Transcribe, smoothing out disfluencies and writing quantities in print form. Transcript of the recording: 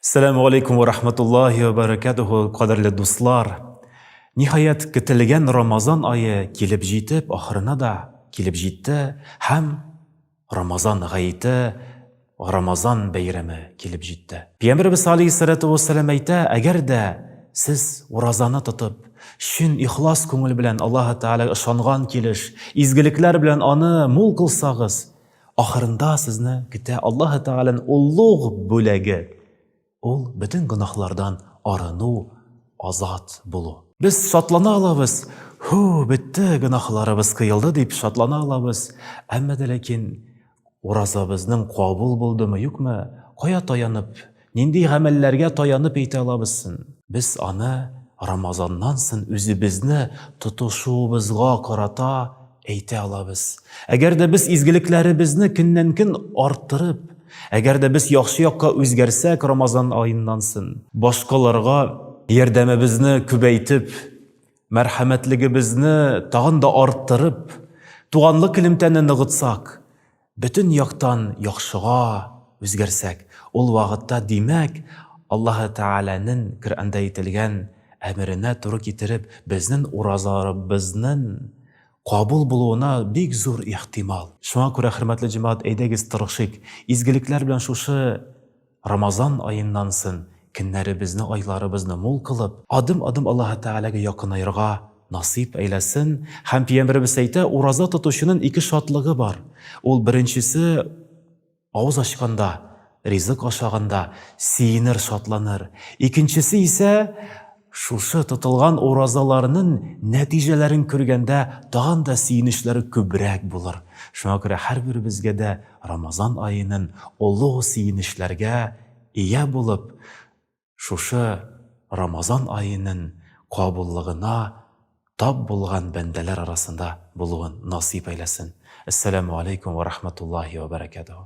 Assalamu alaikum wa rahmatullahi wa barakatuhu, qadrli do'stlar. Nihayat kutilgan Ramazon oyi kelib жетib, oxirina da kelib жетdi, ham Ramazon g'ayiti, Ramazon bayrami kelib жетdi. Payg'ambarimiz alayhissalatu vassalam ayta, agarda siz ro'zani tutib, shin ixlos ko'ngil bilan Alloh taolaga ishongan kelish, izgiliklar bilan uni mo'l qilsangiz, oxirinda sizni kuta Alloh taolaning ulug' bo'lagi. Ol bütün günahlardan arınu, azat bulu. Biz şatlana alabız. Bitti günahlarımız kıyıldı deyip şatlana alabız. Ama da lekin orazabızның qabul buldu mu yok mu? Koya tayanıp, nindi amellerge tayanıp eyti alabızsın. Biz ana Ramazannansın özübizni tutuşuğumuzga karata eyti alabız. Eğer de biz izgiliklerimizni günden gün arttırıp, agar da biz yaxshi yoqqa o'zgarsak Ramazon oyindansın, boshqalarga yordamimizni ko'paytib, marhamatligimizni tag'in da orttirib, tuganlik ilmtani nig'itsak, butun yoqdan yaxshiga o'zgarsak, ol vaqtda demak Alloh taolaning Qur'onda aytilgan amrine to'g'ri keltirib, bizning ro'zalarimizni qabul buluğuna bek zo'r ehtimal. Şuna ko'ra hurmatli jamoat, aydagiz tirishik, izgiliklar bilan shu Ramazon oyindansın, kunlarimizni, oylarimizni mo'l qilib, adım Alloh taolaga yaqinayirga nasib aylasin. Ham Payg'ambarimiz ayta, ro'za tutishning ikki shodligi bor. Ol birinchisi og'iz ochganda, rizq oshaganda siyinir, shodlanir. Ikkinchisi esa şuşu tutilgan o'razalarning natijalarini ko'rganda tag'in da siyinishlar ko'proq bo'lar. Shunga ko'ra har birimizga da Ramazon oyining ulug' siyinishlarga ega bo'lib, şuşu Ramazon oyining qabulligina tab bo'lgan bandalar arasında bo'lgan nasib aylasin. Assalomu alaykum va rahmatullohi va barakatuh.